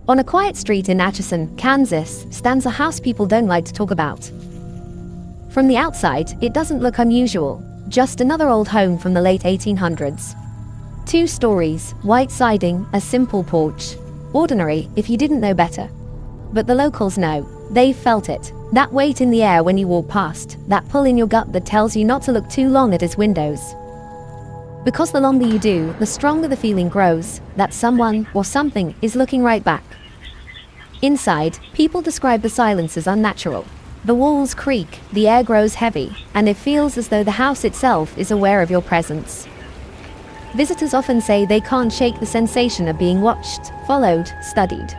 On a quiet street in Atchison, Kansas, stands a house people don't like to talk about. From the outside, it doesn't look unusual, just another old home from the late 1800s. 2 stories, white siding, a simple porch. Ordinary, if you didn't know better. But the locals know. They've felt it. That weight in the air when you walk past, that pull in your gut that tells you not to look too long at its windows. Because the longer you do, the stronger the feeling grows, that someone, or something, is looking right back. Inside, people describe the silence as unnatural. The walls creak, the air grows heavy, and it feels as though the house itself is aware of your presence. Visitors often say they can't shake the sensation of being watched, followed, studied.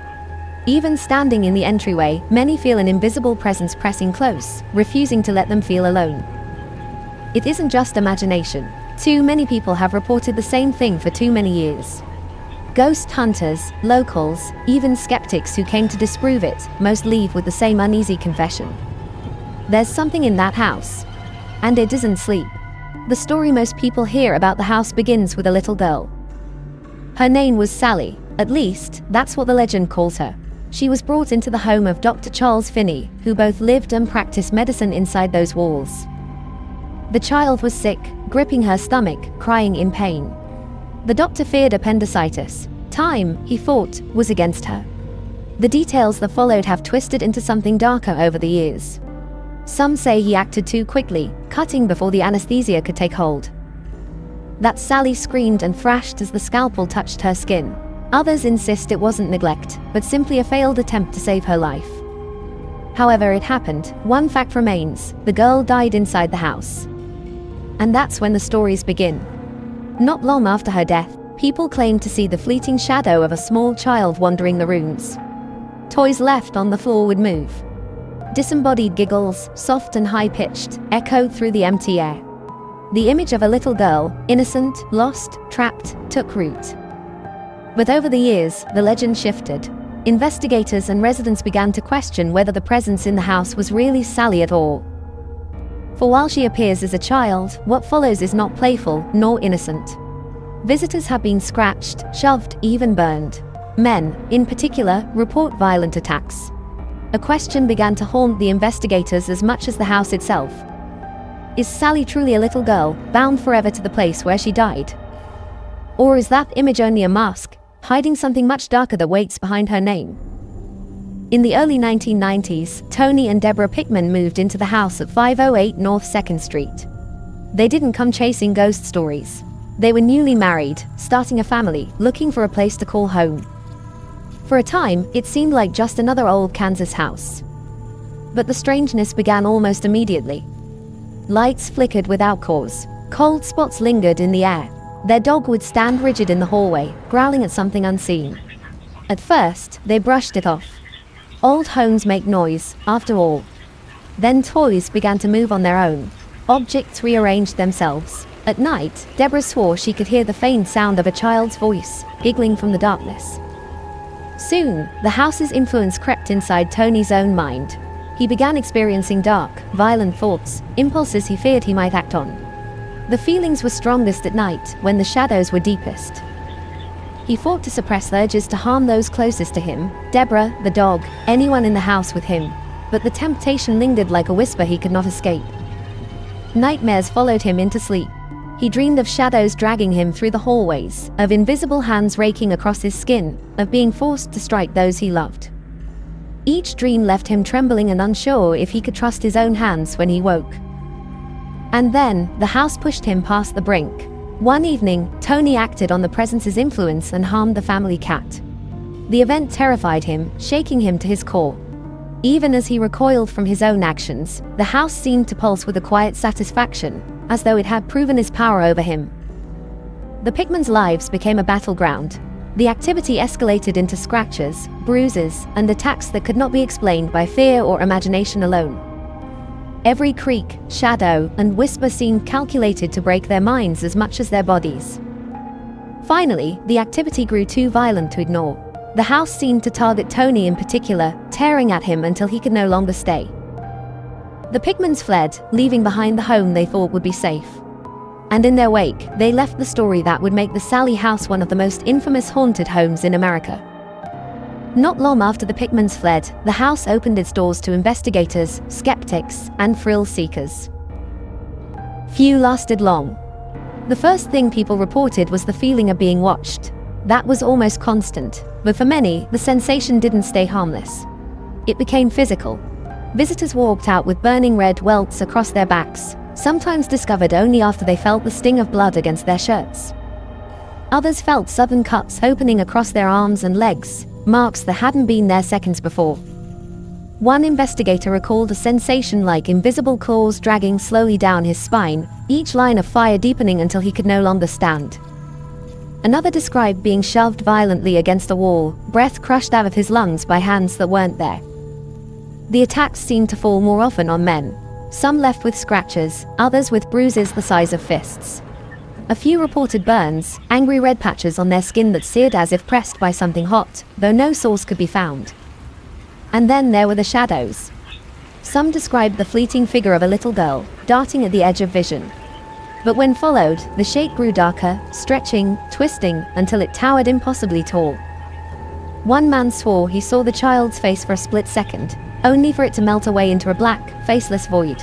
Even standing in the entryway, many feel an invisible presence pressing close, refusing to let them feel alone. It isn't just imagination. Too many people have reported the same thing for too many years. Ghost hunters, locals, even skeptics who came to disprove it, most leave with the same uneasy confession. There's something in that house. And it isn't sleep. The story most people hear about the house begins with a little girl. Her name was Sallie, at least, that's what the legend calls her. She was brought into the home of Dr. Charles Finney, who both lived and practiced medicine inside those walls. The child was sick, gripping her stomach, crying in pain. The doctor feared appendicitis. Time, he thought, was against her. The details that followed have twisted into something darker over the years. Some say he acted too quickly, cutting before the anesthesia could take hold. That Sallie screamed and thrashed as the scalpel touched her skin. Others insist it wasn't neglect, but simply a failed attempt to save her life. However it happened, one fact remains: the girl died inside the house. And that's when the stories begin. Not long after her death, people claimed to see the fleeting shadow of a small child wandering the rooms. Toys left on the floor would move. Disembodied giggles, soft and high-pitched, echoed through the empty air. The image of a little girl, innocent, lost, trapped, took root. But over the years, the legend shifted. Investigators and residents began to question whether the presence in the house was really Sallie at all. For while she appears as a child, what follows is not playful, nor innocent. Visitors have been scratched, shoved, even burned. Men, in particular, report violent attacks. A question began to haunt the investigators as much as the house itself. Is Sallie truly a little girl, bound forever to the place where she died? Or is that image only a mask, hiding something much darker that waits behind her name? In the early 1990s, Tony and Deborah Pickman moved into the house at 508 North 2nd Street. They didn't come chasing ghost stories. They were newly married, starting a family, looking for a place to call home. For a time, it seemed like just another old Kansas house. But the strangeness began almost immediately. Lights flickered without cause. Cold spots lingered in the air. Their dog would stand rigid in the hallway, growling at something unseen. At first, they brushed it off. Old homes make noise, after all. Then toys began to move on their own. Objects rearranged themselves. At night, Deborah swore she could hear the faint sound of a child's voice, giggling from the darkness. Soon, the house's influence crept inside Tony's own mind. He began experiencing dark, violent thoughts, impulses he feared he might act on. The feelings were strongest at night, when the shadows were deepest. He fought to suppress urges to harm those closest to him, Deborah, the dog, anyone in the house with him. But the temptation lingered like a whisper he could not escape. Nightmares followed him into sleep. He dreamed of shadows dragging him through the hallways, of invisible hands raking across his skin, of being forced to strike those he loved. Each dream left him trembling and unsure if he could trust his own hands when he woke. And then, the house pushed him past the brink. One evening, Tony acted on the presence's influence and harmed the family cat. The event terrified him, shaking him to his core. Even as he recoiled from his own actions, the house seemed to pulse with a quiet satisfaction, as though it had proven its power over him. The Pickmans' lives became a battleground. The activity escalated into scratches, bruises, and attacks that could not be explained by fear or imagination alone. Every creak, shadow, and whisper seemed calculated to break their minds as much as their bodies. Finally, the activity grew too violent to ignore. The house seemed to target Tony in particular, tearing at him until he could no longer stay. The Pickmans fled, leaving behind the home they thought would be safe. And in their wake, they left the story that would make the Sallie House one of the most infamous haunted homes in America. Not long after the Pickmans fled, the house opened its doors to investigators, skeptics, and thrill seekers. Few lasted long. The first thing people reported was the feeling of being watched. That was almost constant, but for many, the sensation didn't stay harmless. It became physical. Visitors walked out with burning red welts across their backs, sometimes discovered only after they felt the sting of blood against their shirts. Others felt sudden cuts opening across their arms and legs, marks that hadn't been there seconds before. One investigator recalled a sensation like invisible claws dragging slowly down his spine, each line of fire deepening until he could no longer stand. Another described being shoved violently against a wall, breath crushed out of his lungs by hands that weren't there. The attacks seemed to fall more often on men. Some left with scratches, others with bruises the size of fists. A few reported burns, angry red patches on their skin that seared as if pressed by something hot, though no source could be found. And then there were the shadows. Some described the fleeting figure of a little girl, darting at the edge of vision. But when followed, the shape grew darker, stretching, twisting, until it towered impossibly tall. One man swore he saw the child's face for a split second, only for it to melt away into a black, faceless void.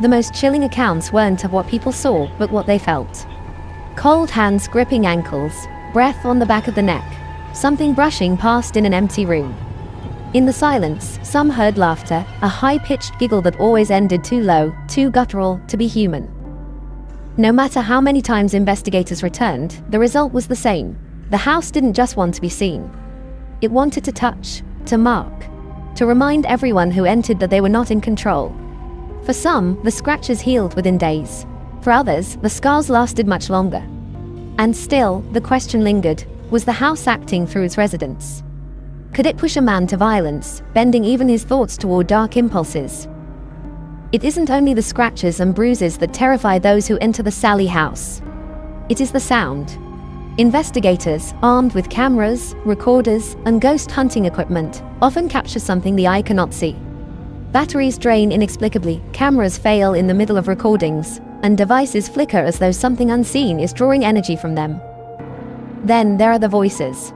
The most chilling accounts weren't of what people saw, but what they felt. Cold hands gripping ankles, breath on the back of the neck, something brushing past in an empty room. In the silence, some heard laughter, a high-pitched giggle that always ended too low, too guttural, to be human. No matter how many times investigators returned, the result was the same. The house didn't just want to be seen. It wanted to touch, to mark, to remind everyone who entered that they were not in control. For some, the scratches healed within days. For others, the scars lasted much longer. And still, the question lingered, was the house acting through its residents? Could it push a man to violence, bending even his thoughts toward dark impulses? It isn't only the scratches and bruises that terrify those who enter the Sallie House. It is the sound. Investigators, armed with cameras, recorders, and ghost hunting equipment, often capture something the eye cannot see. Batteries drain inexplicably, cameras fail in the middle of recordings, and devices flicker as though something unseen is drawing energy from them. Then there are the voices.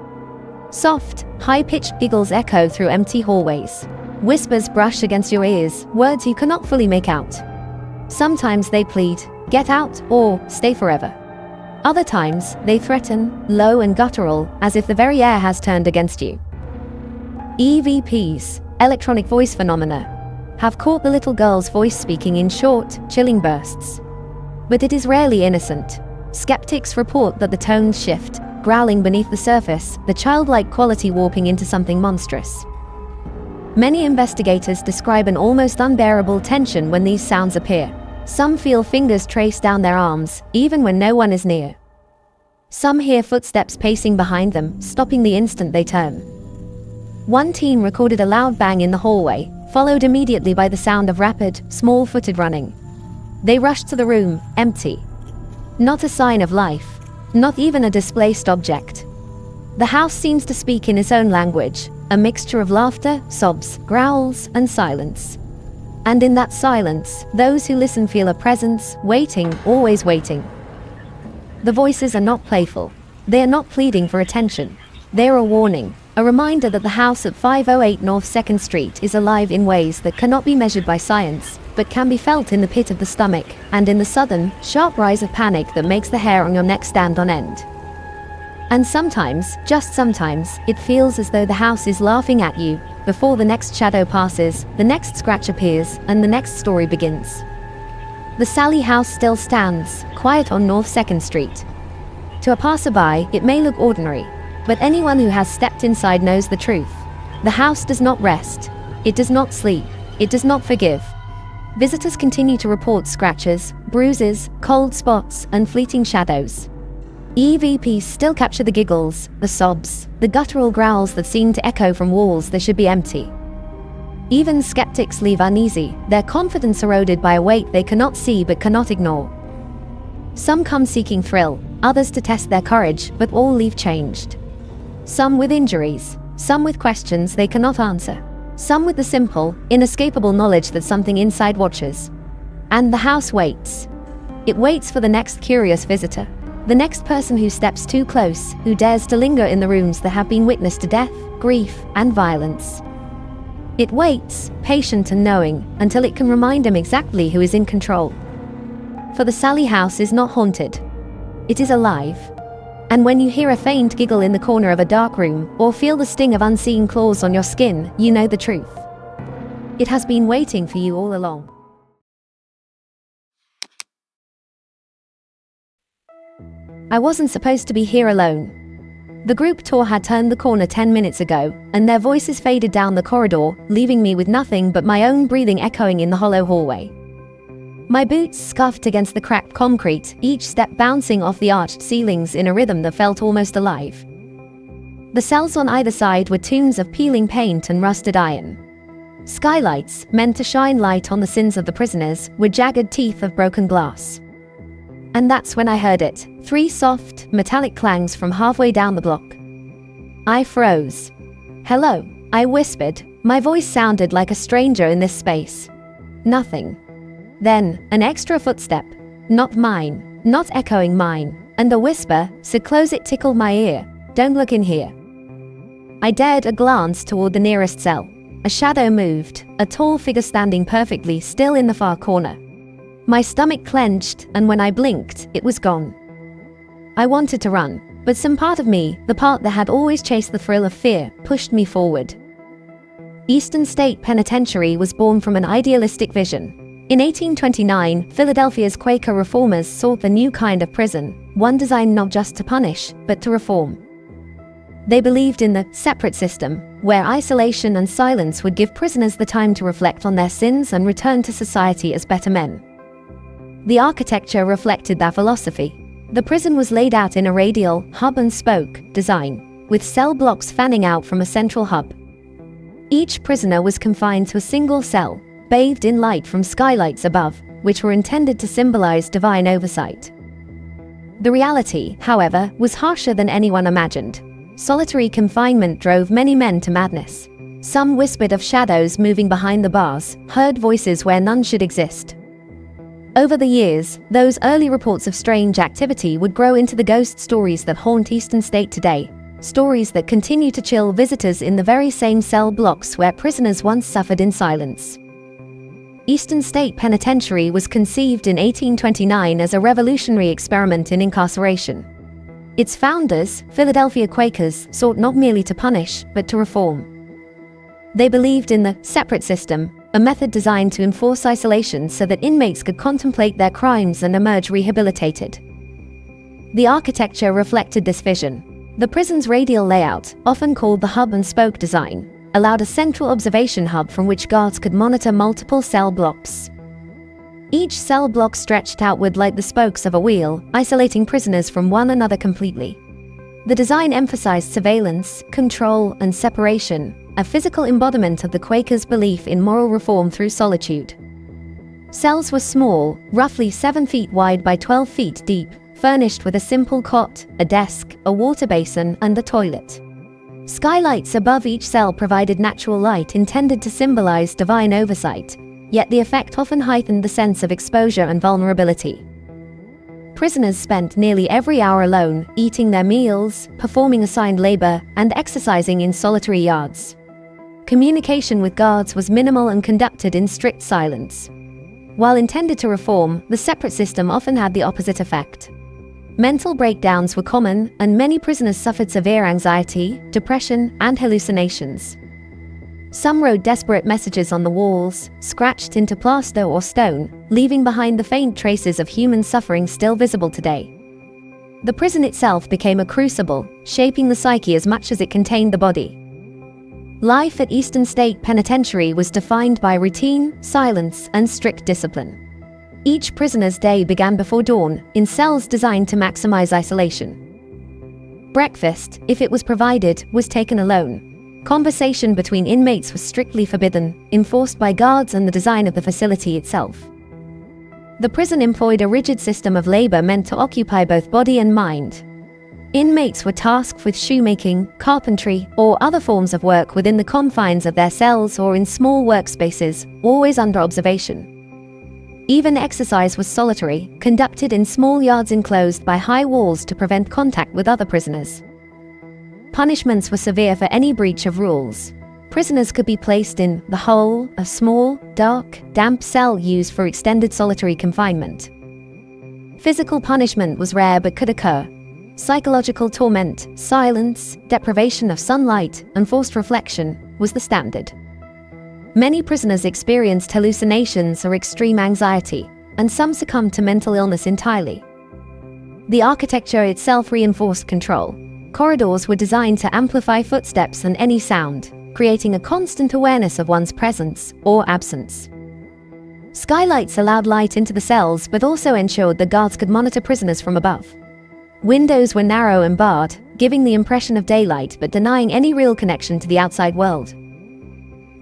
Soft, high-pitched giggles echo through empty hallways. Whispers brush against your ears, words you cannot fully make out. Sometimes they plead, get out, or stay forever. Other times, they threaten, low and guttural, as if the very air has turned against you. EVPs, electronic voice phenomena, have caught the little girl's voice speaking in short, chilling bursts. But it is rarely innocent. Skeptics report that the tones shift, growling beneath the surface, the childlike quality warping into something monstrous. Many investigators describe an almost unbearable tension when these sounds appear. Some feel fingers trace down their arms, even when no one is near. Some hear footsteps pacing behind them, stopping the instant they turn. One teen recorded a loud bang in the hallway, followed immediately by the sound of rapid, small-footed running. They rushed to the room, empty. Not a sign of life. Not even a displaced object. The house seems to speak in its own language, a mixture of laughter, sobs, growls, and silence. And in that silence, those who listen feel a presence, waiting, always waiting. The voices are not playful. They are not pleading for attention. They are a warning, a reminder that the house at 508 North 2nd Street is alive in ways that cannot be measured by science, but can be felt in the pit of the stomach, and in the sudden, sharp rise of panic that makes the hair on your neck stand on end. And sometimes, just sometimes, it feels as though the house is laughing at you, before the next shadow passes, the next scratch appears, and the next story begins. The Sallie House still stands, quiet on North 2nd Street. To a passerby, it may look ordinary, but anyone who has stepped inside knows the truth. The house does not rest. It does not sleep. It does not forgive. Visitors continue to report scratches, bruises, cold spots, and fleeting shadows. EVPs still capture the giggles, the sobs, the guttural growls that seem to echo from walls that should be empty. Even skeptics leave uneasy, their confidence eroded by a weight they cannot see but cannot ignore. Some come seeking thrill, others to test their courage, but all leave changed. Some with injuries, some with questions they cannot answer, some with the simple, inescapable knowledge that something inside watches. And the house waits. It waits for the next curious visitor. The next person who steps too close, who dares to linger in the rooms that have been witness to death, grief, and violence. It waits, patient and knowing, until it can remind him exactly who is in control. For the Sallie House is not haunted. It is alive. And when you hear a faint giggle in the corner of a dark room, or feel the sting of unseen claws on your skin, you know the truth. It has been waiting for you all along. I wasn't supposed to be here alone. The group tour had turned the corner 10 minutes ago, and their voices faded down the corridor, leaving me with nothing but my own breathing echoing in the hollow hallway. My boots scuffed against the cracked concrete, each step bouncing off the arched ceilings in a rhythm that felt almost alive. The cells on either side were tombs of peeling paint and rusted iron. Skylights, meant to shine light on the sins of the prisoners, were jagged teeth of broken glass. And that's when I heard it, 3 soft, metallic clangs from halfway down the block. I froze. "Hello," I whispered. My voice sounded like a stranger in this space. Nothing. Then, an extra footstep. Not mine, not echoing mine, and a whisper, so close it tickled my ear. "Don't look in here." I dared a glance toward the nearest cell. A shadow moved, a tall figure standing perfectly still in the far corner. My stomach clenched, and when I blinked, it was gone. I wanted to run, but some part of me, the part that had always chased the thrill of fear, pushed me forward. Eastern State Penitentiary was born from an idealistic vision. In 1829, Philadelphia's Quaker reformers sought a new kind of prison, one designed not just to punish, but to reform. They believed in the separate system, where isolation and silence would give prisoners the time to reflect on their sins and return to society as better men. The architecture reflected that philosophy. The prison was laid out in a radial, hub-and-spoke design, with cell blocks fanning out from a central hub. Each prisoner was confined to a single cell, bathed in light from skylights above, which were intended to symbolize divine oversight. The reality, however, was harsher than anyone imagined. Solitary confinement drove many men to madness. Some whispered of shadows moving behind the bars, heard voices where none should exist. Over the years, those early reports of strange activity would grow into the ghost stories that haunt Eastern State today, stories that continue to chill visitors in the very same cell blocks where prisoners once suffered in silence. Eastern State Penitentiary was conceived in 1829 as a revolutionary experiment in incarceration. Its founders, Philadelphia Quakers, sought not merely to punish, but to reform. They believed in the separate system, a method designed to enforce isolation so that inmates could contemplate their crimes and emerge rehabilitated. The architecture reflected this vision. The prison's radial layout, often called the hub-and-spoke design, allowed a central observation hub from which guards could monitor multiple cell blocks. Each cell block stretched outward like the spokes of a wheel, isolating prisoners from one another completely. The design emphasized surveillance, control, and separation, a physical embodiment of the Quakers' belief in moral reform through solitude. Cells were small, roughly 7 feet wide by 12 feet deep, furnished with a simple cot, a desk, a water basin, and a toilet. Skylights above each cell provided natural light intended to symbolize divine oversight, yet the effect often heightened the sense of exposure and vulnerability. Prisoners spent nearly every hour alone, eating their meals, performing assigned labor, and exercising in solitary yards. Communication with guards was minimal and conducted in strict silence. While intended to reform, the separate system often had the opposite effect. Mental breakdowns were common, and many prisoners suffered severe anxiety, depression, and hallucinations. Some wrote desperate messages on the walls, scratched into plaster or stone, leaving behind the faint traces of human suffering still visible today. The prison itself became a crucible, shaping the psyche as much as it contained the body. Life at Eastern State Penitentiary was defined by routine, silence, and strict discipline. Each prisoner's day began before dawn, in cells designed to maximize isolation. Breakfast, if it was provided, was taken alone. Conversation between inmates was strictly forbidden, enforced by guards and the design of the facility itself. The prison employed a rigid system of labor meant to occupy both body and mind. Inmates were tasked with shoemaking, carpentry, or other forms of work within the confines of their cells or in small workspaces, always under observation. Even exercise was solitary, conducted in small yards enclosed by high walls to prevent contact with other prisoners. Punishments were severe for any breach of rules. Prisoners could be placed in the hole, a small, dark, damp cell used for extended solitary confinement. Physical punishment was rare but could occur. Psychological torment, silence, deprivation of sunlight, and forced reflection was the standard. Many prisoners experienced hallucinations or extreme anxiety, and some succumbed to mental illness entirely. The architecture itself reinforced control. Corridors were designed to amplify footsteps and any sound, creating a constant awareness of one's presence or absence. Skylights allowed light into the cells but also ensured the guards could monitor prisoners from above. Windows were narrow and barred, giving the impression of daylight but denying any real connection to the outside world.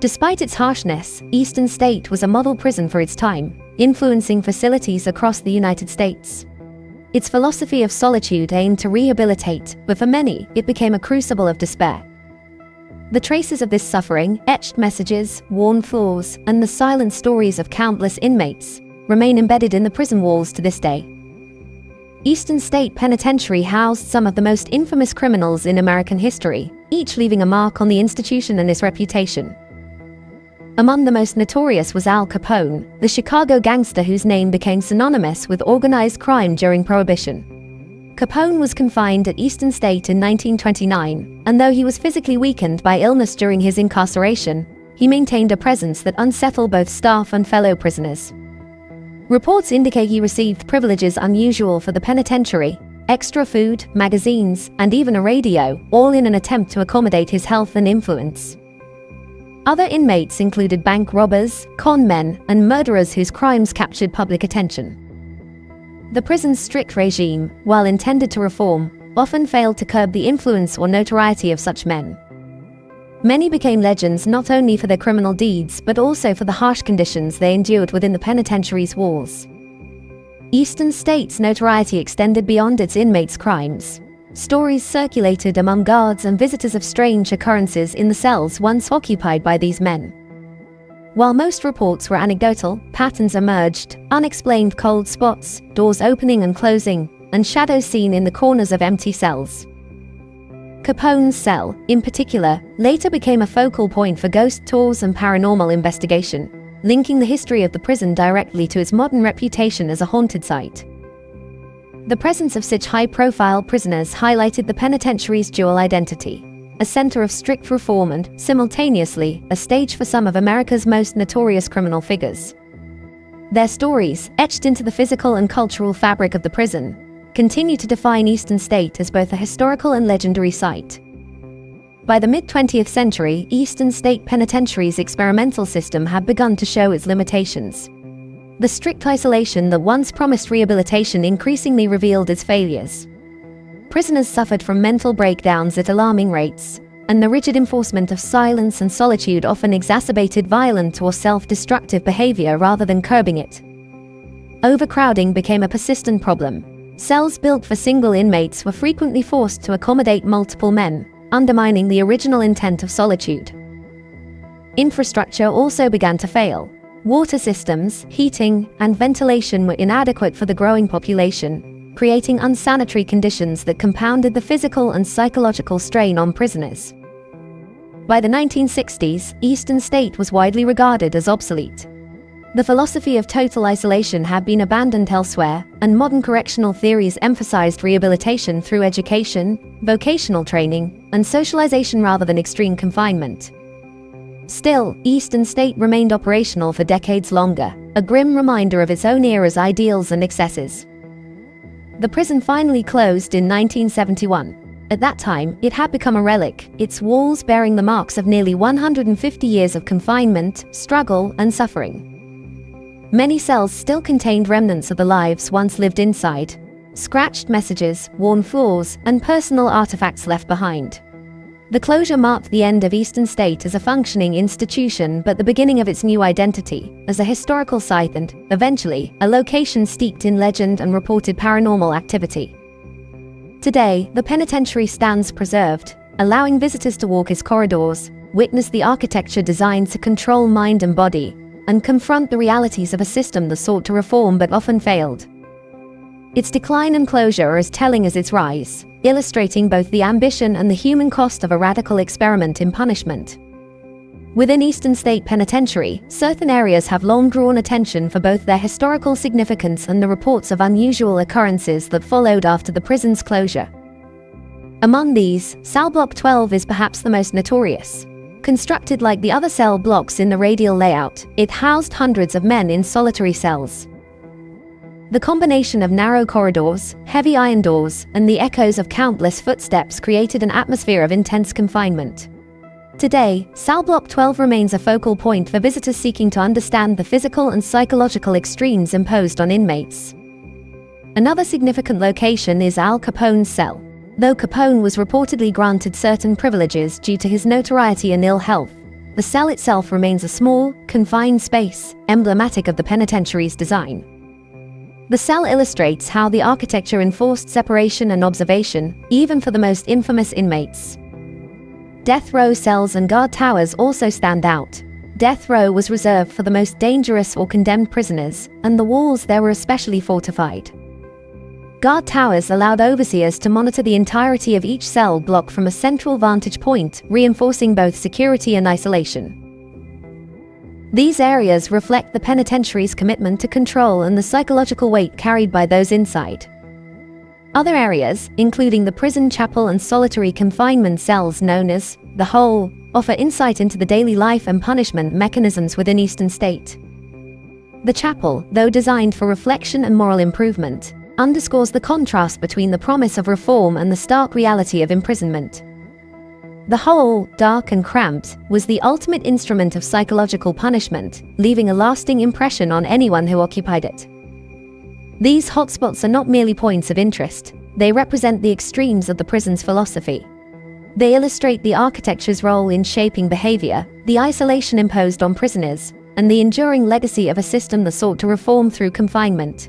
Despite its harshness, Eastern State was a model prison for its time, influencing facilities across the United States. Its philosophy of solitude aimed to rehabilitate, but for many, it became a crucible of despair. The traces of this suffering, etched messages, worn floors, and the silent stories of countless inmates, remain embedded in the prison walls to this day. Eastern State Penitentiary housed some of the most infamous criminals in American history, each leaving a mark on the institution and its reputation. Among the most notorious was Al Capone, the Chicago gangster whose name became synonymous with organized crime during Prohibition. Capone was confined at Eastern State in 1929, and though he was physically weakened by illness during his incarceration, he maintained a presence that unsettled both staff and fellow prisoners. Reports indicate he received privileges unusual for the penitentiary, extra food, magazines, and even a radio, all in an attempt to accommodate his health and influence. Other inmates included bank robbers, con men, and murderers whose crimes captured public attention. The prison's strict regime, while intended to reform, often failed to curb the influence or notoriety of such men. Many became legends not only for their criminal deeds but also for the harsh conditions they endured within the penitentiary's walls. Eastern State's notoriety extended beyond its inmates' crimes. Stories circulated among guards and visitors of strange occurrences in the cells once occupied by these men. While most reports were anecdotal, patterns emerged: unexplained cold spots, doors opening and closing, and shadows seen in the corners of empty cells. Capone's cell, in particular, later became a focal point for ghost tours and paranormal investigation, linking the history of the prison directly to its modern reputation as a haunted site. The presence of such high-profile prisoners highlighted the penitentiary's dual identity: a center of strict reform and, simultaneously, a stage for some of America's most notorious criminal figures. Their stories, etched into the physical and cultural fabric of the prison, continue to define Eastern State as both a historical and legendary site. By the mid-20th century, Eastern State Penitentiary's experimental system had begun to show its limitations. The strict isolation that once promised rehabilitation increasingly revealed its failures. Prisoners suffered from mental breakdowns at alarming rates, and the rigid enforcement of silence and solitude often exacerbated violent or self-destructive behavior rather than curbing it. Overcrowding became a persistent problem. Cells built for single inmates were frequently forced to accommodate multiple men, undermining the original intent of solitude. Infrastructure also began to fail. Water systems, heating, and ventilation were inadequate for the growing population, creating unsanitary conditions that compounded the physical and psychological strain on prisoners. By the 1960s, Eastern State was widely regarded as obsolete. The philosophy of total isolation had been abandoned elsewhere, and modern correctional theories emphasized rehabilitation through education, vocational training, and socialization rather than extreme confinement. Still, Eastern State remained operational for decades longer, a grim reminder of its own era's ideals and excesses. The prison finally closed in 1971. At that time, it had become a relic, its walls bearing the marks of nearly 150 years of confinement, struggle, and suffering. Many cells still contained remnants of the lives once lived inside: scratched messages, worn floors, and personal artifacts left behind. The closure marked the end of Eastern State as a functioning institution, but the beginning of its new identity, as a historical site and, eventually, a location steeped in legend and reported paranormal activity. Today, the penitentiary stands preserved, allowing visitors to walk its corridors, witness the architecture designed to control mind and body, and confront the realities of a system that sought to reform but often failed. Its decline and closure are as telling as its rise, illustrating both the ambition and the human cost of a radical experiment in punishment. Within Eastern State Penitentiary, certain areas have long drawn attention for both their historical significance and the reports of unusual occurrences that followed after the prison's closure. Among these, Cell Block 12 is perhaps the most notorious. Constructed like the other cell blocks in the radial layout, it housed hundreds of men in solitary cells. The combination of narrow corridors, heavy iron doors, and the echoes of countless footsteps created an atmosphere of intense confinement. Today, Cell Block 12 remains a focal point for visitors seeking to understand the physical and psychological extremes imposed on inmates. Another significant location is Al Capone's cell. Though Capone was reportedly granted certain privileges due to his notoriety and ill health, the cell itself remains a small, confined space, emblematic of the penitentiary's design. The cell illustrates how the architecture enforced separation and observation, even for the most infamous inmates. Death row cells and guard towers also stand out. Death row was reserved for the most dangerous or condemned prisoners, and the walls there were especially fortified. Guard towers allowed overseers to monitor the entirety of each cell block from a central vantage point, reinforcing both security and isolation. These areas reflect the penitentiary's commitment to control and the psychological weight carried by those inside. Other areas, including the prison chapel and solitary confinement cells known as the Hole, offer insight into the daily life and punishment mechanisms within Eastern State. The chapel, though designed for reflection and moral improvement, underscores the contrast between the promise of reform and the stark reality of imprisonment. The Hole, dark and cramped, was the ultimate instrument of psychological punishment, leaving a lasting impression on anyone who occupied it. These hotspots are not merely points of interest, they represent the extremes of the prison's philosophy. They illustrate the architecture's role in shaping behavior, the isolation imposed on prisoners, and the enduring legacy of a system that sought to reform through confinement.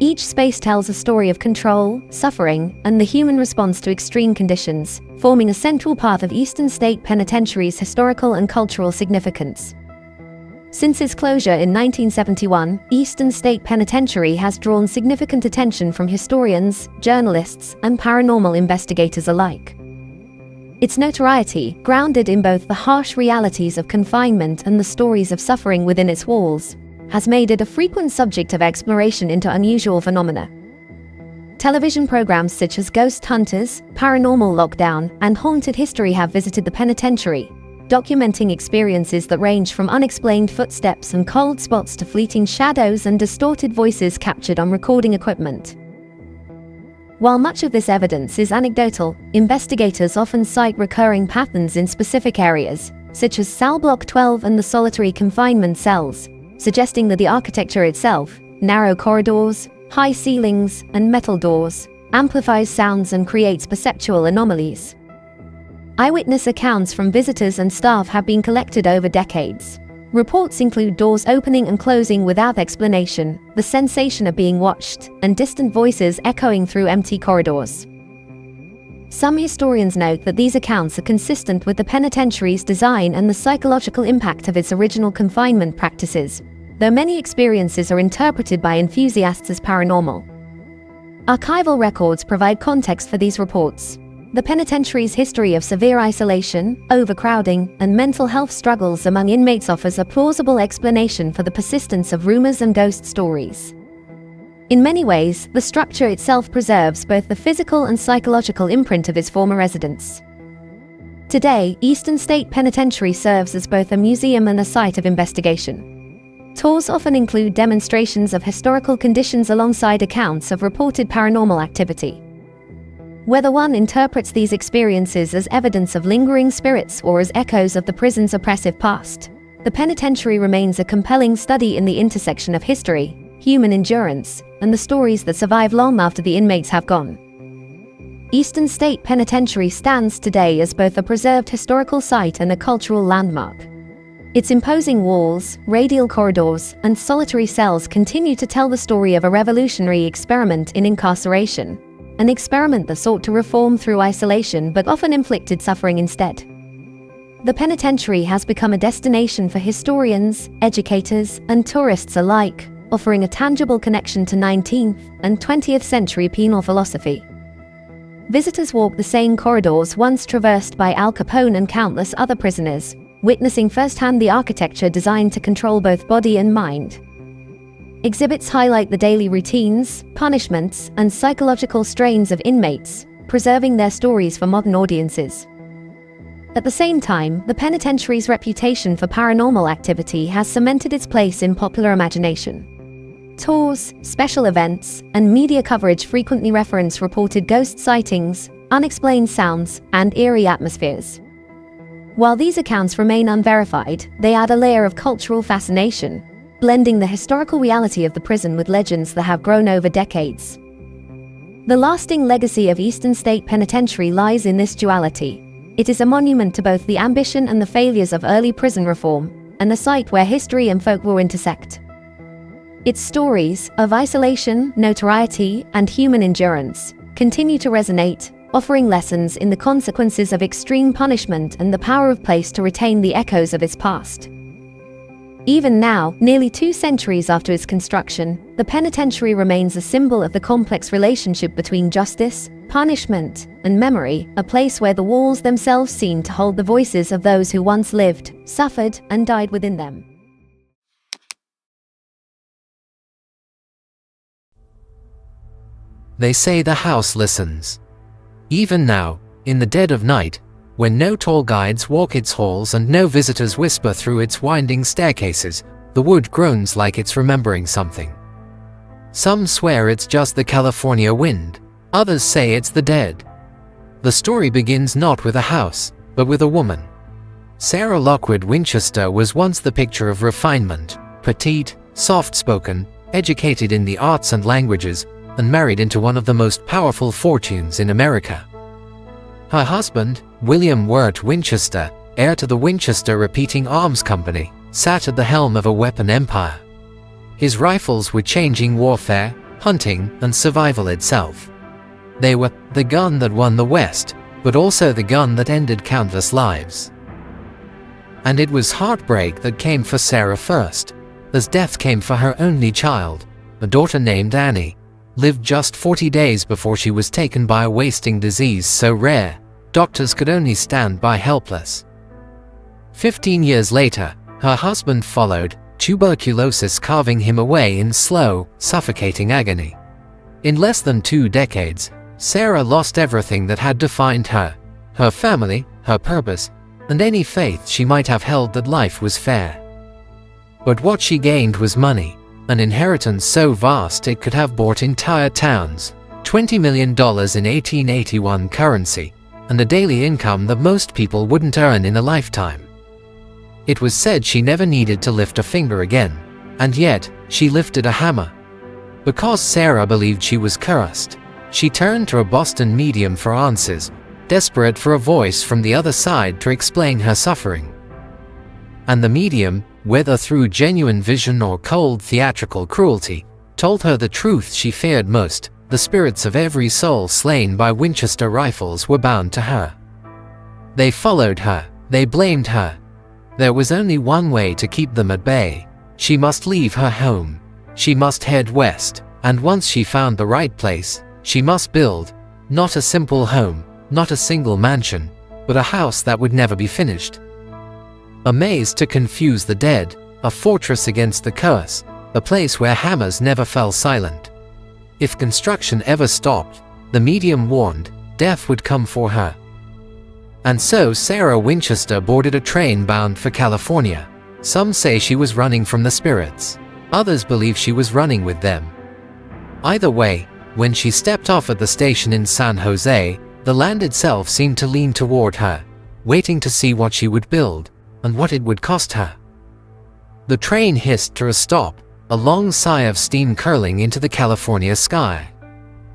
Each space tells a story of control, suffering, and the human response to extreme conditions, forming a central part of Eastern State Penitentiary's historical and cultural significance. Since its closure in 1971, Eastern State Penitentiary has drawn significant attention from historians, journalists, and paranormal investigators alike. Its notoriety, grounded in both the harsh realities of confinement and the stories of suffering within its walls, has made it a frequent subject of exploration into unusual phenomena. Television programs such as Ghost Hunters, Paranormal Lockdown, and Haunted History have visited the penitentiary, documenting experiences that range from unexplained footsteps and cold spots to fleeting shadows and distorted voices captured on recording equipment. While much of this evidence is anecdotal, investigators often cite recurring patterns in specific areas, such as Cell Block 12 and the solitary confinement cells, suggesting that the architecture itself, narrow corridors, high ceilings, and metal doors, amplifies sounds and creates perceptual anomalies. Eyewitness accounts from visitors and staff have been collected over decades. Reports include doors opening and closing without explanation, the sensation of being watched, and distant voices echoing through empty corridors. Some historians note that these accounts are consistent with the penitentiary's design and the psychological impact of its original confinement practices, though many experiences are interpreted by enthusiasts as paranormal. Archival records provide context for these reports. The penitentiary's history of severe isolation, overcrowding, and mental health struggles among inmates offers a plausible explanation for the persistence of rumors and ghost stories. In many ways, the structure itself preserves both the physical and psychological imprint of its former residents. Today, Eastern State Penitentiary serves as both a museum and a site of investigation. Tours often include demonstrations of historical conditions alongside accounts of reported paranormal activity. Whether one interprets these experiences as evidence of lingering spirits or as echoes of the prison's oppressive past, the penitentiary remains a compelling study in the intersection of history, human endurance, and the stories that survive long after the inmates have gone. Eastern State Penitentiary stands today as both a preserved historical site and a cultural landmark. Its imposing walls, radial corridors, and solitary cells continue to tell the story of a revolutionary experiment in incarceration, an experiment that sought to reform through isolation but often inflicted suffering instead. The penitentiary has become a destination for historians, educators, and tourists alike, offering a tangible connection to 19th and 20th century penal philosophy. Visitors walk the same corridors once traversed by Al Capone and countless other prisoners, witnessing firsthand the architecture designed to control both body and mind. Exhibits highlight the daily routines, punishments, and psychological strains of inmates, preserving their stories for modern audiences. At the same time, the penitentiary's reputation for paranormal activity has cemented its place in popular imagination. Tours, special events, and media coverage frequently reference reported ghost sightings, unexplained sounds, and eerie atmospheres. While these accounts remain unverified, they add a layer of cultural fascination, blending the historical reality of the prison with legends that have grown over decades. The lasting legacy of Eastern State Penitentiary lies in this duality. It is a monument to both the ambition and the failures of early prison reform, and a site where history and folklore intersect. Its stories of isolation, notoriety, and human endurance continue to resonate, offering lessons in the consequences of extreme punishment and the power of place to retain the echoes of its past. Even now, nearly 2 centuries after its construction, the penitentiary remains a symbol of the complex relationship between justice, punishment, and memory, a place where the walls themselves seem to hold the voices of those who once lived, suffered, and died within them. They say the house listens. Even now, in the dead of night, when no tall guides walk its halls and no visitors whisper through its winding staircases, the wood groans like it's remembering something. Some swear it's just the California wind, others say it's the dead. The story begins not with a house, but with a woman. Sarah Lockwood Winchester was once the picture of refinement, petite, soft-spoken, educated in the arts and languages, and married into one of the most powerful fortunes in America. Her husband, William Wirt Winchester, heir to the Winchester Repeating Arms Company, sat at the helm of a weapon empire. His rifles were changing warfare, hunting, and survival itself. They were the gun that won the West, but also the gun that ended countless lives. And it was heartbreak that came for Sarah first, as death came for her only child, a daughter named Annie, lived just 40 days before she was taken by a wasting disease so rare, doctors could only stand by helpless. 15 years later, her husband followed, tuberculosis carving him away in slow, suffocating agony. In less than 2 decades, Sarah lost everything that had defined her family, her purpose, and any faith she might have held that life was fair. But what she gained was money, an inheritance so vast it could have bought entire towns, $20 million in 1881 currency, and a daily income that most people wouldn't earn in a lifetime. It was said she never needed to lift a finger again, and yet, she lifted a hammer. Because Sarah believed she was cursed, she turned to a Boston medium for answers, desperate for a voice from the other side to explain her suffering. And the medium, whether through genuine vision or cold theatrical cruelty, told her the truth she feared most: the spirits of every soul slain by Winchester rifles were bound to her. They followed her, they blamed her. There was only one way to keep them at bay. She must leave her home. She must head west, and once she found the right place, she must build, not a simple home, not a single mansion, but a house that would never be finished. A maze to confuse the dead, a fortress against the curse, a place where hammers never fell silent. If construction ever stopped, the medium warned, death would come for her. And so Sarah Winchester boarded a train bound for California. Some say she was running from the spirits. Others believe she was running with them. Either way, when she stepped off at the station in San Jose, the land itself seemed to lean toward her, waiting to see what she would build, and what it would cost her. The train hissed to a stop, a long sigh of steam curling into the California sky.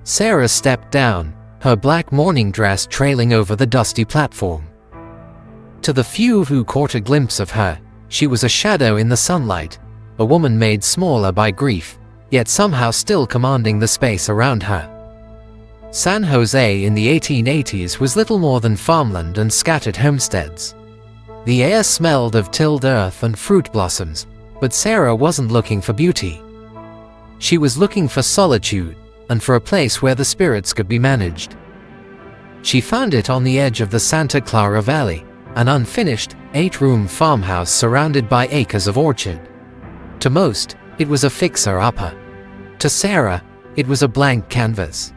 Sarah stepped down, her black morning dress trailing over the dusty platform. To the few who caught a glimpse of her, she was a shadow in the sunlight, a woman made smaller by grief, yet somehow still commanding the space around her. San Jose in the 1880s was little more than farmland and scattered homesteads. The air smelled of tilled earth and fruit blossoms, but Sarah wasn't looking for beauty. She was looking for solitude, and for a place where the spirits could be managed. She found it on the edge of the Santa Clara Valley, an unfinished, 8-room farmhouse surrounded by acres of orchard. To most, it was a fixer-upper. To Sarah, it was a blank canvas.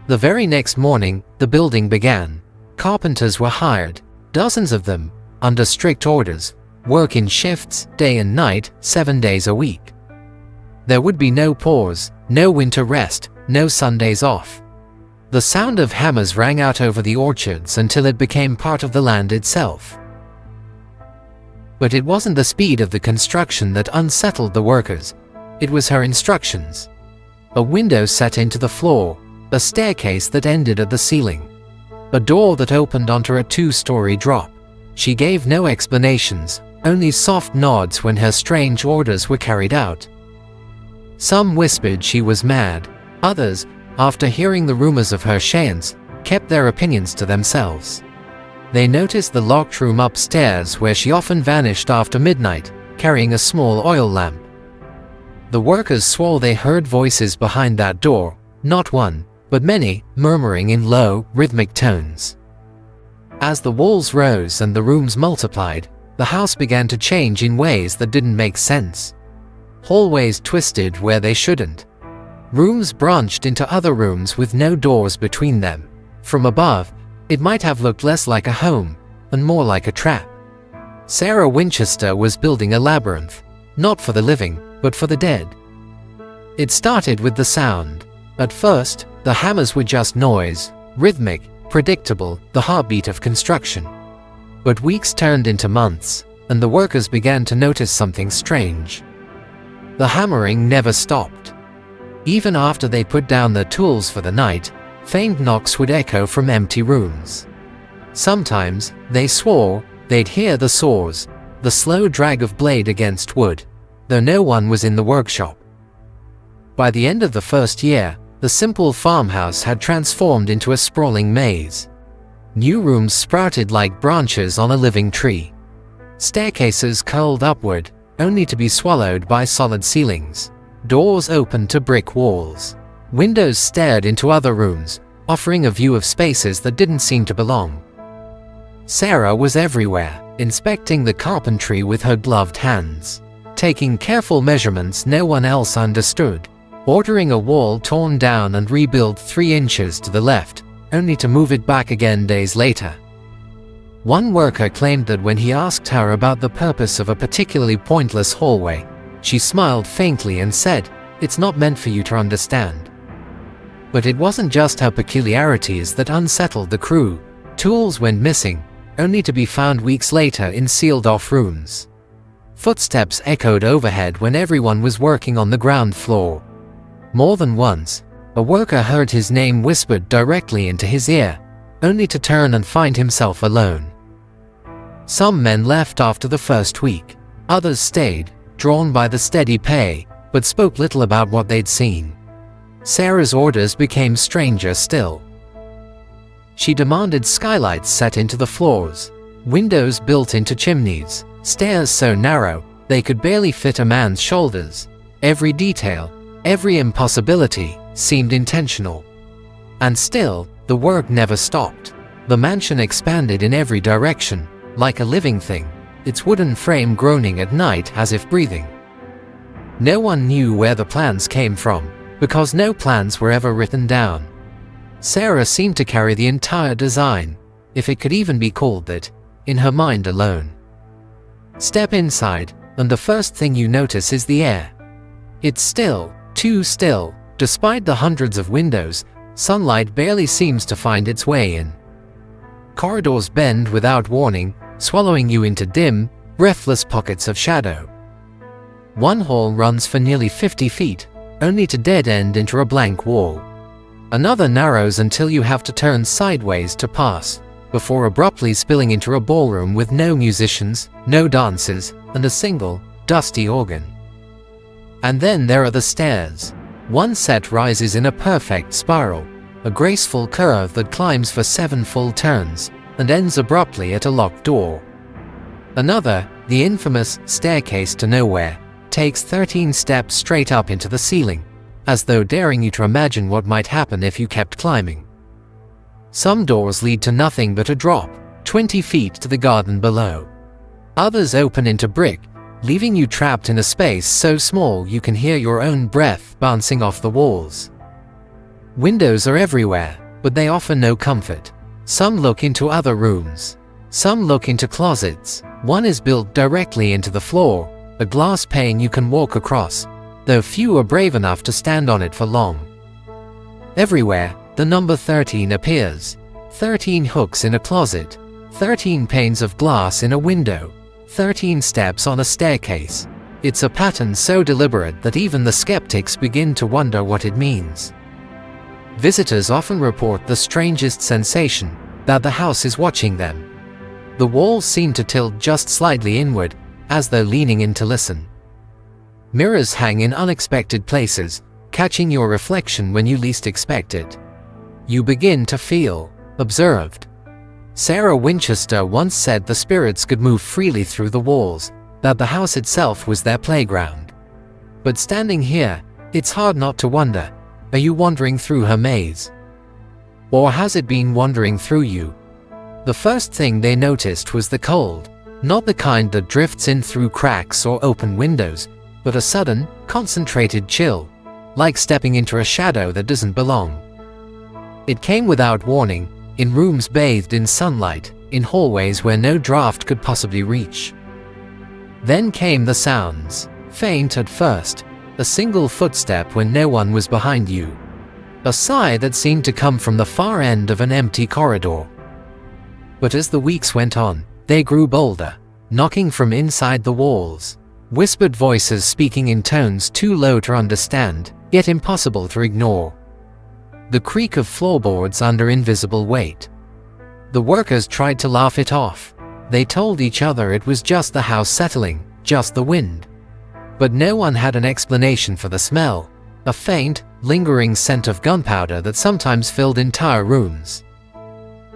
The very next morning, the building began. Carpenters were hired, dozens of them, under strict orders, work in shifts, day and night, 7 days a week. There would be no pause, no winter rest, no Sundays off. The sound of hammers rang out over the orchards until it became part of the land itself. But it wasn't the speed of the construction that unsettled the workers. It was her instructions. A window set into the floor, a staircase that ended at the ceiling, a door that opened onto a 2-story drop. She gave no explanations, only soft nods when her strange orders were carried out. Some whispered she was mad. Others, after hearing the rumors of her science, kept their opinions to themselves. They noticed the locked room upstairs where she often vanished after midnight, carrying a small oil lamp. The workers swore they heard voices behind that door, not one, but many, murmuring in low, rhythmic tones. As the walls rose and the rooms multiplied, the house began to change in ways that didn't make sense. Hallways twisted where they shouldn't. Rooms branched into other rooms with no doors between them. From above, it might have looked less like a home, and more like a trap. Sarah Winchester was building a labyrinth, not for the living, but for the dead. It started with the sound. At first, the hammers were just noise, rhythmic, predictable, the heartbeat of construction. But weeks turned into months, and the workers began to notice something strange. The hammering never stopped. Even after they put down their tools for the night, faint knocks would echo from empty rooms. Sometimes, they swore, they'd hear the saws, the slow drag of blade against wood, though no one was in the workshop. By the end of the first year, the simple farmhouse had transformed into a sprawling maze. New rooms sprouted like branches on a living tree. Staircases curled upward, only to be swallowed by solid ceilings. Doors opened to brick walls. Windows stared into other rooms, offering a view of spaces that didn't seem to belong. Sarah was everywhere, inspecting the carpentry with her gloved hands, taking careful measurements no one else understood, ordering a wall torn down and rebuilt 3 inches to the left, only to move it back again days later. One worker claimed that when he asked her about the purpose of a particularly pointless hallway, she smiled faintly and said, "It's not meant for you to understand." But it wasn't just her peculiarities that unsettled the crew. Tools went missing, only to be found weeks later in sealed-off rooms. Footsteps echoed overhead when everyone was working on the ground floor. More than once, a worker heard his name whispered directly into his ear, only to turn and find himself alone. Some men left after the first week. Others stayed, drawn by the steady pay, but spoke little about what they'd seen. Sarah's orders became stranger still. She demanded skylights set into the floors, windows built into chimneys, stairs so narrow they could barely fit a man's shoulders. Every detail, every impossibility, seemed intentional. And still, the work never stopped. The mansion expanded in every direction, like a living thing, its wooden frame groaning at night as if breathing. No one knew where the plans came from, because no plans were ever written down. Sarah seemed to carry the entire design, if it could even be called that, in her mind alone. Step inside, and the first thing you notice is the air. It's still, too still. Despite the hundreds of windows, sunlight barely seems to find its way in. Corridors bend without warning, swallowing you into dim, breathless pockets of shadow. One hall runs for nearly 50 feet, only to dead-end into a blank wall. Another narrows until you have to turn sideways to pass, before abruptly spilling into a ballroom with no musicians, no dancers, and a single, dusty organ. And then there are the stairs. One set rises in a perfect spiral, a graceful curve that climbs for 7 full turns, and ends abruptly at a locked door. Another, the infamous staircase to nowhere, takes 13 steps straight up into the ceiling, as though daring you to imagine what might happen if you kept climbing. Some doors lead to nothing but a drop, 20 feet to the garden below. Others open into brick, leaving you trapped in a space so small you can hear your own breath bouncing off the walls. Windows are everywhere, but they offer no comfort. Some look into other rooms. Some look into closets. One is built directly into the floor, a glass pane you can walk across, though few are brave enough to stand on it for long. Everywhere, the number 13 appears. 13 hooks in a closet, 13 panes of glass in a window, 13 steps on a staircase. It's a pattern so deliberate that even the skeptics begin to wonder what it means. Visitors often report the strangest sensation, that the house is watching them. The walls seem to tilt just slightly inward, as though leaning in to listen. Mirrors hang in unexpected places, catching your reflection when you least expect it. You begin to feel observed. Sarah Winchester once said the spirits could move freely through the walls, that the house itself was their playground. But standing here, it's hard not to wonder, are you wandering through her maze? Or has it been wandering through you? The first thing they noticed was the cold, not the kind that drifts in through cracks or open windows, but a sudden, concentrated chill, like stepping into a shadow that doesn't belong. It came without warning, in rooms bathed in sunlight, in hallways where no draft could possibly reach. Then came the sounds, faint at first, a single footstep when no one was behind you. A sigh that seemed to come from the far end of an empty corridor. But as the weeks went on, they grew bolder, knocking from inside the walls. Whispered voices speaking in tones too low to understand, yet impossible to ignore. The creak of floorboards under invisible weight. The workers tried to laugh it off. They told each other it was just the house settling, just the wind. But no one had an explanation for the smell, a faint, lingering scent of gunpowder that sometimes filled entire rooms.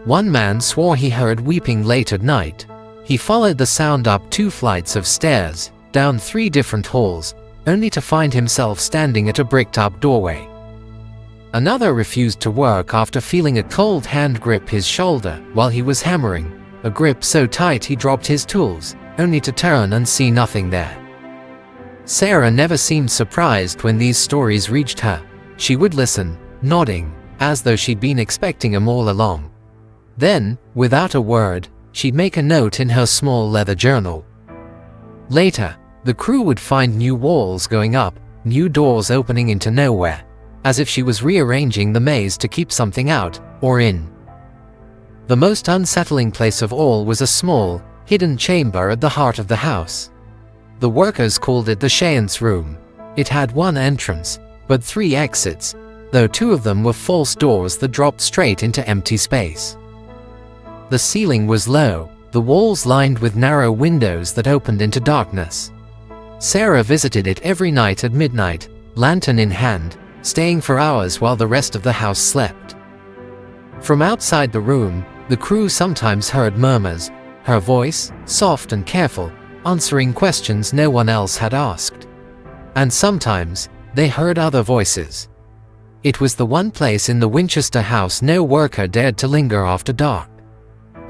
One man swore he heard weeping late at night. He followed the sound up 2 flights of stairs, down 3 different halls, only to find himself standing at a bricked-up doorway. Another refused to work after feeling a cold hand grip his shoulder while he was hammering, a grip so tight he dropped his tools, only to turn and see nothing there. Sarah never seemed surprised when these stories reached her. She would listen, nodding, as though she'd been expecting them all along. Then, without a word, she'd make a note in her small leather journal. Later, the crew would find new walls going up, new doors opening into nowhere, as if she was rearranging the maze to keep something out, or in. The most unsettling place of all was a small, hidden chamber at the heart of the house. The workers called it the Seance Room. It had 1 entrance, but 3 exits, though 2 of them were false doors that dropped straight into empty space. The ceiling was low, the walls lined with narrow windows that opened into darkness. Sarah visited it every night at midnight, lantern in hand, staying for hours while the rest of the house slept. From outside the room, the crew sometimes heard murmurs, her voice, soft and careful, answering questions no one else had asked. And sometimes, they heard other voices. It was the one place in the Winchester house no worker dared to linger after dark.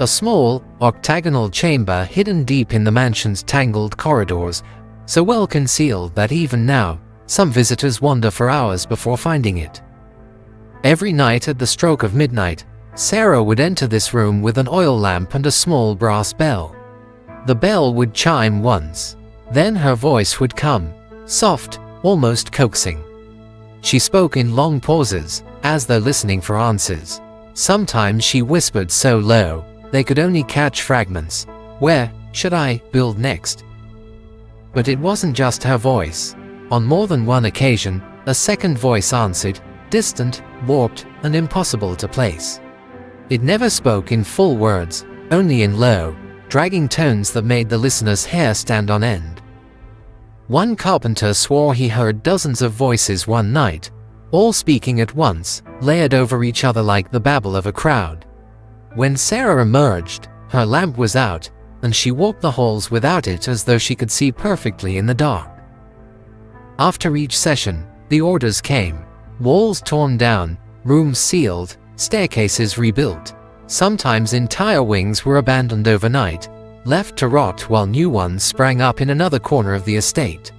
A small, octagonal chamber hidden deep in the mansion's tangled corridors, so well concealed that even now, some visitors wander for hours before finding it. Every night at the stroke of midnight, Sarah would enter this room with an oil lamp and a small brass bell. The bell would chime once. Then her voice would come, soft, almost coaxing. She spoke in long pauses, as though listening for answers. Sometimes she whispered so low, they could only catch fragments. Where should I build next? But it wasn't just her voice. On more than one occasion, a second voice answered, distant, warped, and impossible to place. It never spoke in full words, only in low, dragging tones that made the listener's hair stand on end. One carpenter swore he heard dozens of voices one night, all speaking at once, layered over each other like the babble of a crowd. When Sarah emerged, her lamp was out, and she walked the halls without it as though she could see perfectly in the dark. After each session, the orders came: walls torn down, rooms sealed, staircases rebuilt. Sometimes entire wings were abandoned overnight, left to rot while new ones sprang up in another corner of the estate.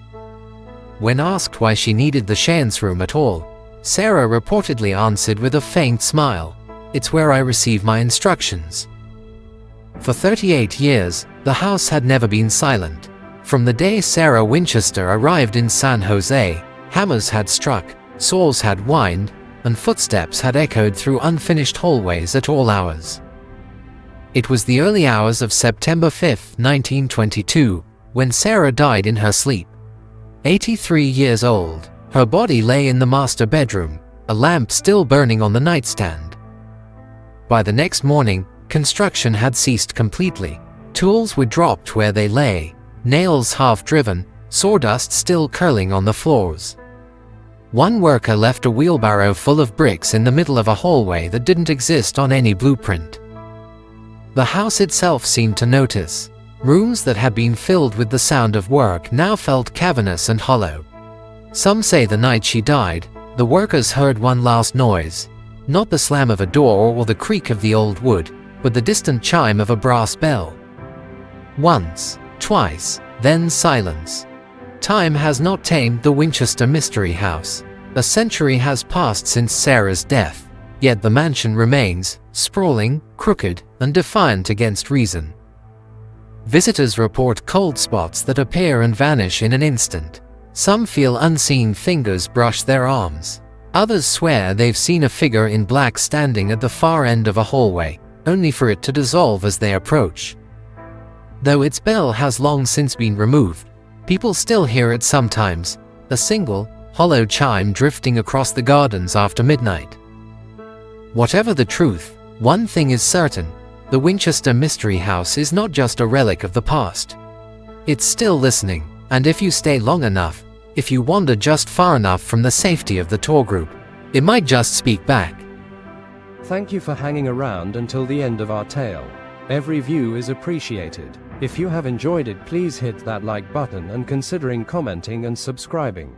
When asked why she needed the Shane's room at all, Sarah reportedly answered with a faint smile, "It's where I receive my instructions." For 38 years, the house had never been silent. From the day Sarah Winchester arrived in San Jose, hammers had struck, saws had whined, and footsteps had echoed through unfinished hallways at all hours. It was the early hours of September 5, 1922, when Sarah died in her sleep. 83 years old, her body lay in the master bedroom, a lamp still burning on the nightstand. By the next morning, construction had ceased completely. Tools were dropped where they lay, nails half-driven, sawdust still curling on the floors. One worker left a wheelbarrow full of bricks in the middle of a hallway that didn't exist on any blueprint. The house itself seemed to notice. Rooms that had been filled with the sound of work now felt cavernous and hollow. Some say the night she died, the workers heard one last noise. Not the slam of a door or the creak of the old wood, but the distant chime of a brass bell. Once, twice, then silence. Time has not tamed the Winchester Mystery House. A century has passed since Sarah's death, yet the mansion remains, sprawling, crooked, and defiant against reason. Visitors report cold spots that appear and vanish in an instant. Some feel unseen fingers brush their arms. Others swear they've seen a figure in black standing at the far end of a hallway, only for it to dissolve as they approach. Though its bell has long since been removed, people still hear it sometimes, a single, hollow chime drifting across the gardens after midnight. Whatever the truth, one thing is certain: the Winchester Mystery House is not just a relic of the past. It's still listening, and if you stay long enough, if you wander just far enough from the safety of the tour group, it might just speak back. Thank you for hanging around until the end of our tale. Every view is appreciated. If you have enjoyed it, please hit that like button and considering commenting and subscribing.